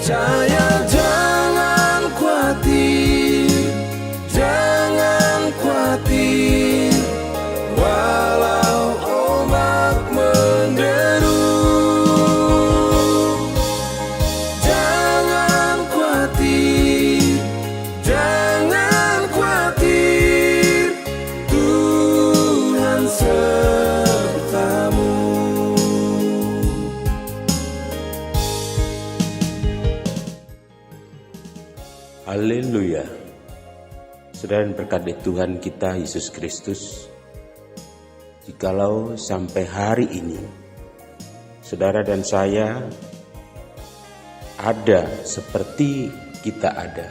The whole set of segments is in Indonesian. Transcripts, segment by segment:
Percaya, jangan khawatir, jangan khawatir, walau ombak menderu. Jangan khawatir, jangan khawatir, Tuhan sertamu. Haleluya. Saudara dan berkat Tuhan kita Yesus Kristus, jikalau sampai hari ini saudara dan saya ada seperti kita ada,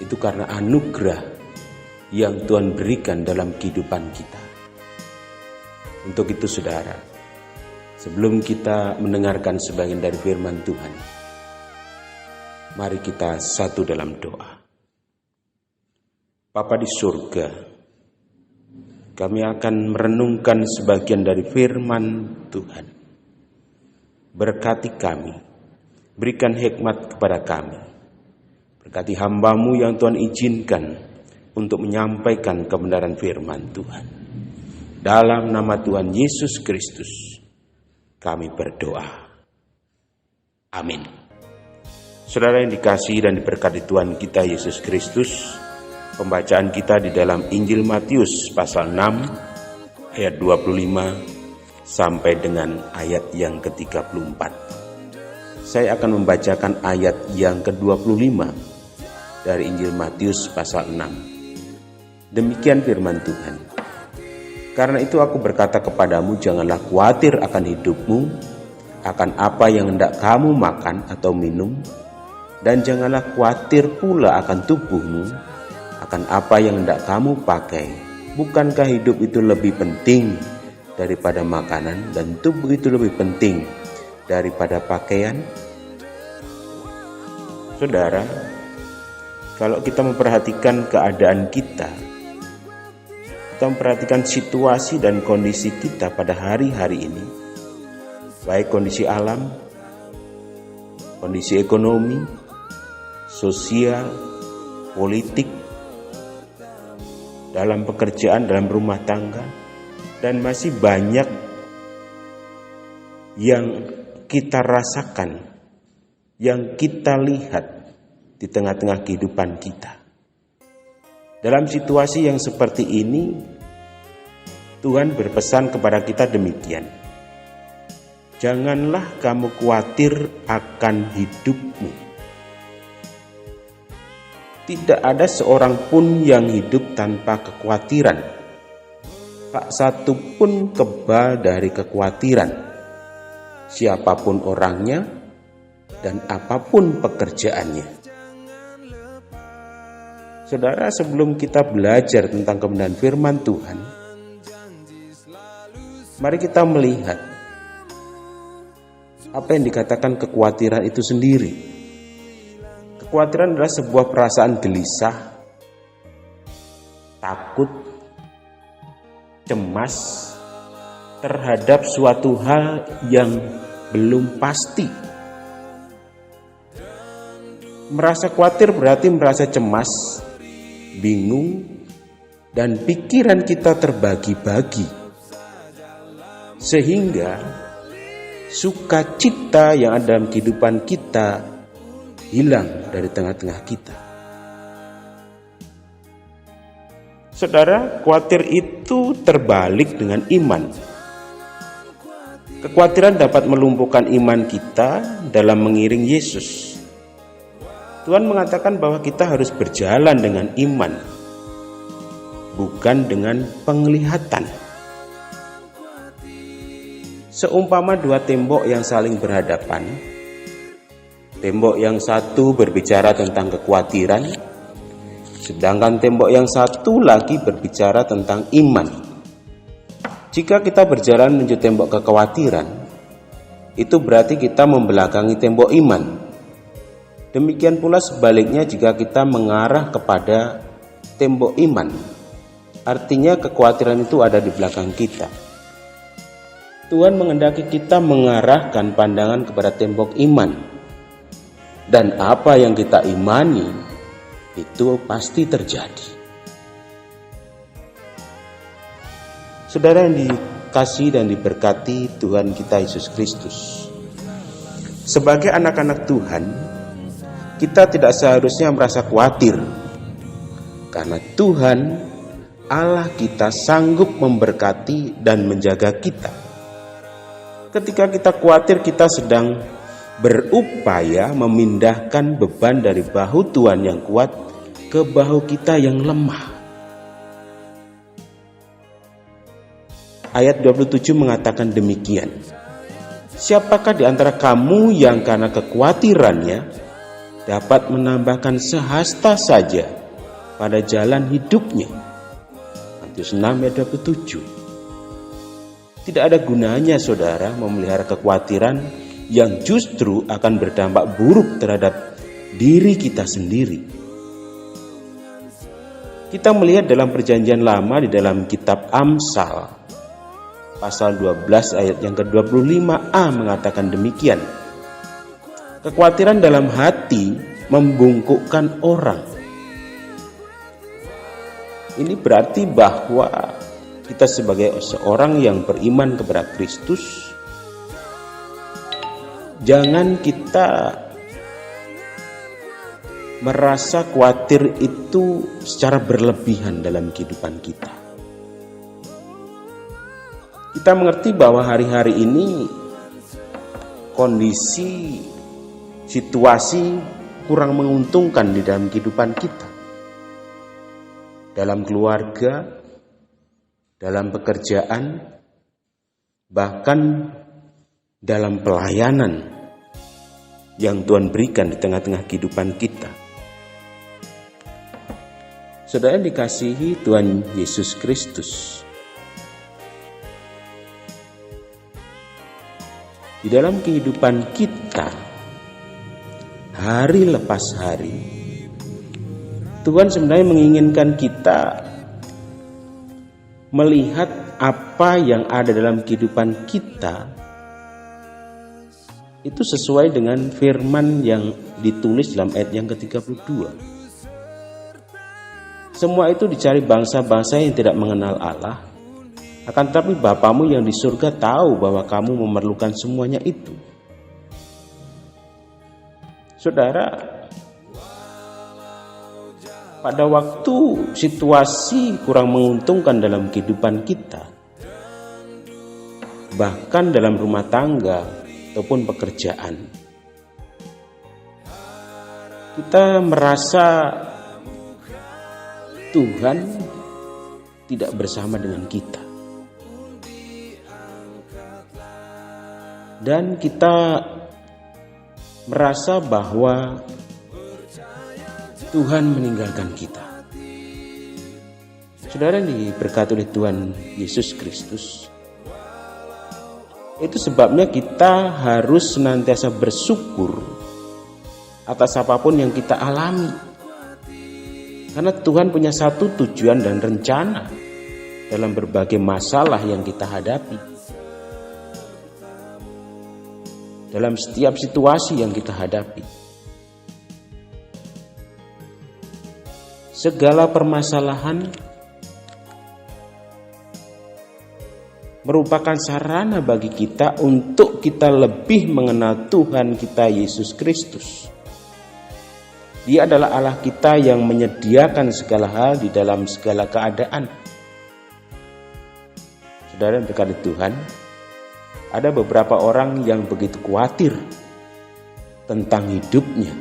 itu karena anugerah yang Tuhan berikan dalam kehidupan kita. Untuk itu saudara, sebelum kita mendengarkan sebagian dari firman Tuhan, mari kita satu dalam doa. Bapa di surga, kami akan merenungkan sebagian dari firman Tuhan. Berkati kami, berikan hikmat kepada kami. Berkati hamba-Mu yang Tuhan izinkan untuk menyampaikan kebenaran firman Tuhan. Dalam nama Tuhan Yesus Kristus, kami berdoa. Amin. Saudara yang dikasihi dan diberkati Tuhan kita Yesus Kristus, pembacaan kita di dalam Injil Matius pasal 6 ayat 25 sampai dengan ayat yang ke-34. Saya akan membacakan ayat yang ke-25 dari Injil Matius pasal 6. Demikian firman Tuhan. Karena itu aku berkata kepadamu, janganlah khawatir akan hidupmu, akan apa yang hendak kamu makan atau minum, dan janganlah khawatir pula akan tubuhmu, akan apa yang hendak kamu pakai. Bukankah hidup itu lebih penting daripada makanan, dan tubuh itu lebih penting daripada pakaian? Saudara, kalau kita memperhatikan keadaan kita memperhatikan situasi dan kondisi kita pada hari-hari ini, baik kondisi alam, kondisi ekonomi, sosial, politik, dalam pekerjaan, dalam rumah tangga, dan masih banyak yang kita rasakan, yang kita lihat di tengah-tengah kehidupan kita. Dalam situasi yang seperti ini, Tuhan berpesan kepada kita demikian. Janganlah kamu khawatir akan hidupmu. Tidak ada seorang pun yang hidup tanpa kekhawatiran. Tak satu pun kebal dari kekhawatiran. Siapapun orangnya dan apapun pekerjaannya. Saudara, sebelum kita belajar tentang kebenaran firman Tuhan, mari kita melihat apa yang dikatakan kekhawatiran itu sendiri. Kekhawatiran adalah sebuah perasaan gelisah, takut, cemas terhadap suatu hal yang belum pasti. Merasa khawatir berarti merasa cemas, bingung, dan pikiran kita terbagi-bagi, sehingga sukacita yang ada dalam kehidupan kita hilang dari tengah-tengah kita. Saudara, khawatir itu terbalik dengan iman. Kekhawatiran dapat melumpuhkan iman kita dalam mengiring Yesus. Tuhan mengatakan bahwa kita harus berjalan dengan iman, bukan dengan penglihatan. Seumpama dua tembok yang saling berhadapan, tembok yang satu berbicara tentang kekhawatiran, sedangkan tembok yang satu lagi berbicara tentang iman. Jika kita berjalan menuju tembok kekhawatiran, itu berarti kita membelakangi tembok iman. Demikian pula sebaliknya jika kita mengarah kepada tembok iman, artinya kekhawatiran itu ada di belakang kita. Tuhan menghendaki kita mengarahkan pandangan kepada tembok iman. dan apa yang kita imani itu pasti terjadi. Saudara yang dikasihi dan diberkati Tuhan kita Yesus Kristus, sebagai anak-anak Tuhan, kita tidak seharusnya merasa khawatir, karena Tuhan Allah kita sanggup memberkati dan menjaga kita. Ketika kita khawatir, kita sedang berupaya memindahkan beban dari bahu Tuhan yang kuat ke bahu kita yang lemah. Ayat 27 mengatakan demikian. Siapakah di antara kamu yang karena kekhawatirannya dapat menambahkan sehasta saja pada jalan hidupnya? Matius 6 ayat 27. Tidak ada gunanya saudara memelihara kekhawatiran yang justru akan berdampak buruk terhadap diri kita sendiri. Kita melihat dalam perjanjian lama di dalam kitab Amsal pasal 12 ayat yang ke-25a mengatakan demikian. Kekhawatiran dalam hati membungkukkan orang. Ini berarti bahwa kita sebagai seorang yang beriman kepada Kristus, jangan kita merasa khawatir itu secara berlebihan dalam kehidupan kita. Kita mengerti bahwa hari-hari ini kondisi, situasi kurang menguntungkan di dalam kehidupan kita. Dalam keluarga, dalam pekerjaan, bahkan dalam pelayanan yang Tuhan berikan di tengah-tengah kehidupan kita. Saudara dikasihi Tuhan Yesus Kristus, di dalam kehidupan kita, hari lepas hari, Tuhan sebenarnya menginginkan kita melihat apa yang ada dalam kehidupan kita itu sesuai dengan firman yang ditulis dalam ayat yang ke-32. Semua itu dicari bangsa-bangsa yang tidak mengenal Allah. Akan tetapi Bapamu yang di surga tahu bahwa kamu memerlukan semuanya itu. Saudara, pada waktu situasi kurang menguntungkan dalam kehidupan kita, bahkan dalam rumah tangga ataupun pekerjaan, kita merasa Tuhan tidak bersama dengan kita. Dan kita merasa bahwa Tuhan meninggalkan kita. Saudara yang diberkati oleh Tuhan Yesus Kristus, itu sebabnya kita harus senantiasa bersyukur atas apapun yang kita alami. Karena Tuhan punya satu tujuan dan rencana dalam berbagai masalah yang kita hadapi. Dalam setiap situasi yang kita hadapi. Segala permasalahan merupakan sarana bagi kita untuk kita lebih mengenal Tuhan kita Yesus Kristus. Dia adalah Allah kita yang menyediakan segala hal di dalam segala keadaan. Saudara yang berkati Tuhan, ada beberapa orang yang begitu khawatir tentang hidupnya.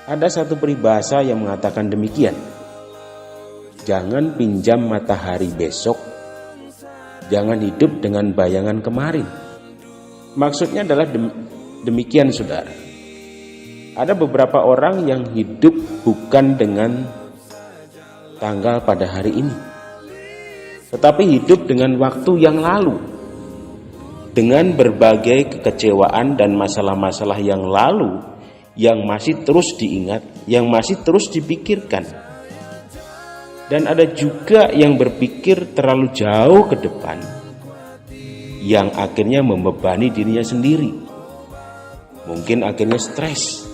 Ada satu peribahasa yang mengatakan demikian. Jangan pinjam matahari besok, jangan hidup dengan bayangan kemarin. Maksudnya adalah demikian saudara. Ada beberapa orang yang hidup bukan dengan tanggal pada hari ini, tetapi hidup dengan waktu yang lalu. Dengan berbagai kekecewaan dan masalah-masalah yang lalu yang masih terus diingat, yang masih terus dipikirkan. Dan ada juga yang berpikir terlalu jauh ke depan, yang akhirnya membebani dirinya sendiri. Mungkin akhirnya stres,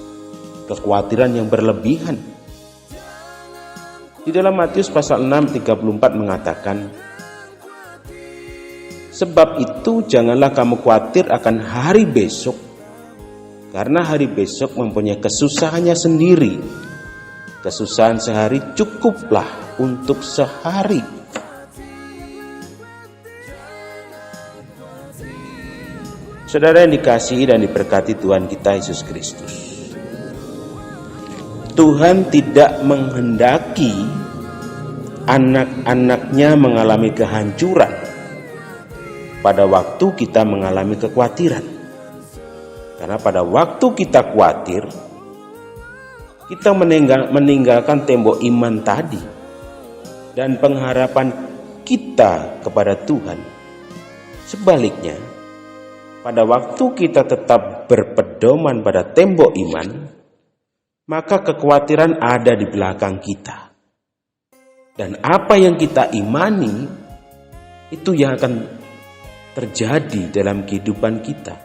kekhawatiran yang berlebihan. Di dalam Matius pasal 6:34 mengatakan, sebab itu janganlah kamu khawatir akan hari besok, karena hari besok mempunyai kesusahannya sendiri. Kesusahan sehari cukuplah untuk sehari. Saudara yang dikasihi dan diberkati Tuhan kita Yesus Kristus, Tuhan tidak menghendaki anak-anaknya mengalami kehancuran pada waktu kita mengalami kekhawatiran. Karena pada waktu kita khawatir, kita meninggalkan tembok iman tadi dan pengharapan kita kepada Tuhan. Sebaliknya, pada waktu kita tetap berpedoman pada tembok iman, maka kekhawatiran ada di belakang kita. Dan apa yang kita imani, itu yang akan terjadi dalam kehidupan kita.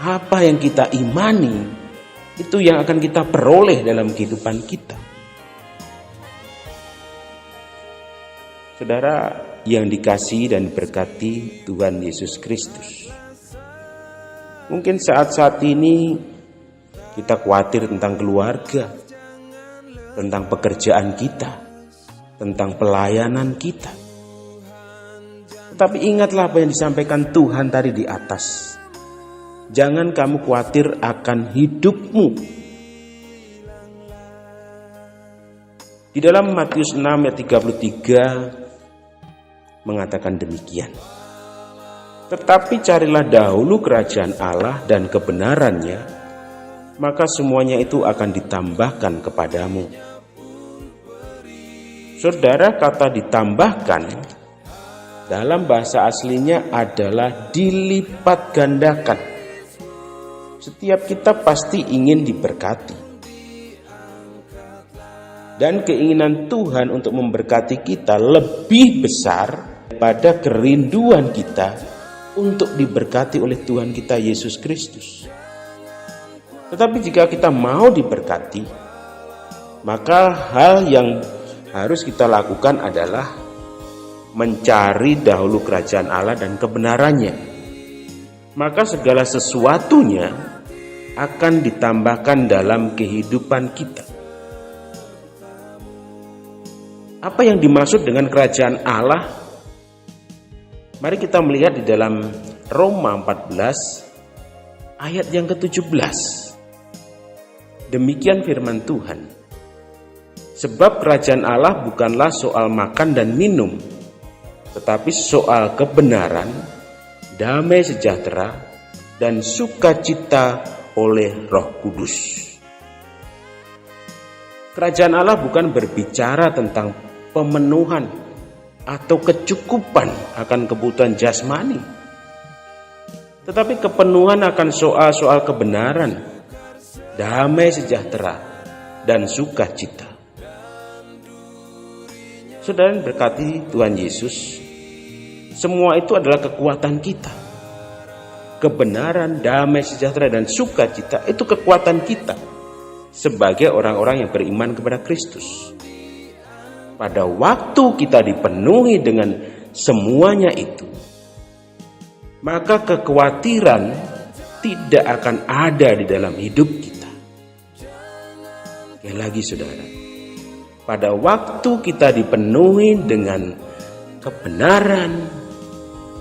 Apa yang kita imani, itu yang akan kita peroleh dalam kehidupan kita. Saudara yang dikasihi dan diberkati Tuhan Yesus Kristus, mungkin saat-saat ini kita khawatir tentang keluarga, tentang pekerjaan kita, tentang pelayanan kita. Tetapi ingatlah apa yang disampaikan Tuhan tadi di atas. Jangan kamu khawatir akan hidupmu. Di dalam Matius 6 ayat 33 mengatakan demikian. Tetapi carilah dahulu kerajaan Allah dan kebenarannya, maka semuanya itu akan ditambahkan kepadamu. Saudara, kata ditambahkan dalam bahasa aslinya adalah dilipat gandakan. Setiap kita pasti ingin diberkati. Dan keinginan Tuhan untuk memberkati kita lebih besar daripada kerinduan kita untuk diberkati oleh Tuhan kita Yesus Kristus. Tetapi jika kita mau diberkati, maka hal yang harus kita lakukan adalah mencari dahulu kerajaan Allah dan kebenarannya. Maka segala sesuatunya akan ditambahkan dalam kehidupan kita. Apa yang dimaksud dengan kerajaan Allah? Mari kita melihat di dalam Roma 14 ayat yang ke-17. Demikian firman Tuhan. Sebab kerajaan Allah bukanlah soal makan dan minum, tetapi soal kebenaran, damai sejahtera, dan sukacita oleh Roh Kudus. Kerajaan Allah bukan berbicara tentang pemenuhan atau kecukupan akan kebutuhan jasmani, tetapi kepenuhan akan soal-soal kebenaran, damai sejahtera, dan sukacita. Saudara berkati Tuhan Yesus, semua itu adalah kekuatan kita. Kebenaran, damai sejahtera, dan sukacita itu kekuatan kita sebagai orang-orang yang beriman kepada Kristus. Pada waktu kita dipenuhi dengan semuanya itu, maka kekhawatiran tidak akan ada di dalam hidup kita. Sekali lagi saudara, pada waktu kita dipenuhi dengan kebenaran,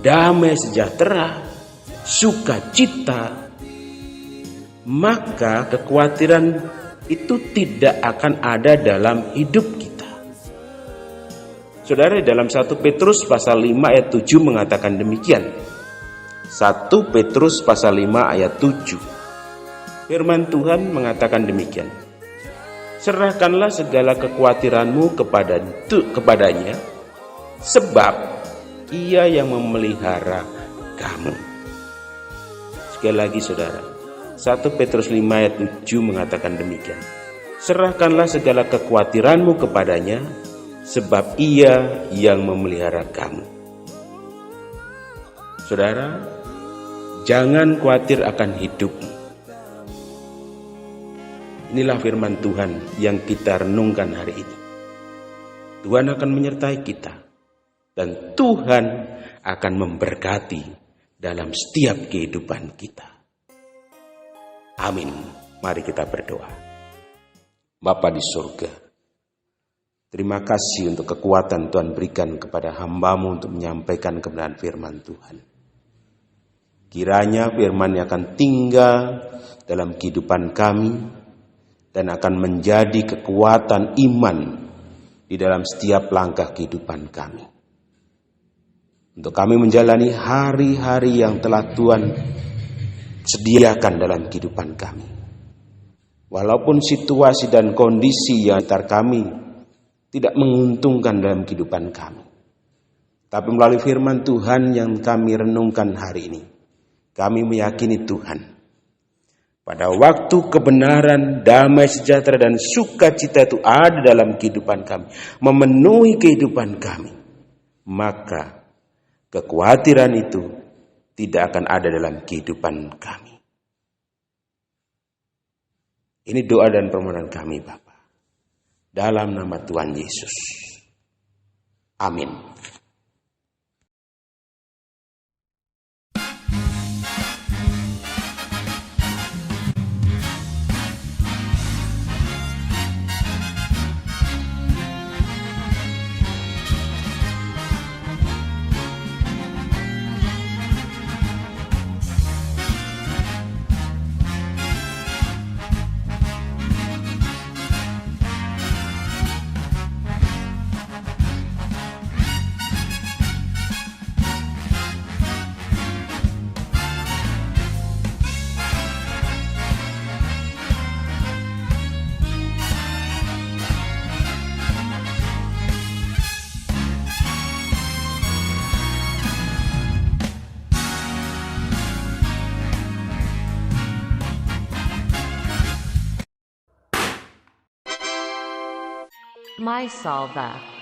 damai sejahtera, sukacita, maka kekhawatiran itu tidak akan ada dalam hidup kita. Saudara, dalam 1 Petrus pasal 5 ayat 7 mengatakan demikian. 1 Petrus pasal 5 ayat 7. Firman Tuhan mengatakan demikian. Serahkanlah segala kekhawatiranmu kepadanya, sebab Ia yang memelihara kamu. Sekali lagi saudara, 1 Petrus 5 ayat 7 mengatakan demikian. Serahkanlah segala kekhawatiranmu kepadanya, sebab Ia yang memelihara kamu. Saudara, jangan khawatir akan hidupmu. Inilah firman Tuhan yang kita renungkan hari ini. Tuhan akan menyertai kita dan Tuhan akan memberkati dalam setiap kehidupan kita. Amin. Mari kita berdoa. Bapa di surga, terima kasih untuk kekuatan Tuhan berikan kepada hamba-Mu untuk menyampaikan kebenaran firman Tuhan. Kiranya firman yang akan tinggal dalam kehidupan kami dan akan menjadi kekuatan iman di dalam setiap langkah kehidupan kami. Untuk kami menjalani hari-hari yang telah Tuhan sediakan dalam kehidupan kami. Walaupun situasi dan kondisi yang sekitar kami tidak menguntungkan dalam kehidupan kami. Tapi melalui firman Tuhan yang kami renungkan hari ini, kami meyakini Tuhan. Pada waktu kebenaran, damai sejahtera dan sukacita itu ada dalam kehidupan kami, memenuhi kehidupan kami, maka kekhawatiran itu tidak akan ada dalam kehidupan kami. Ini doa dan permohonan kami Bapa. Dalam nama Tuhan Yesus. Amin. My Salva.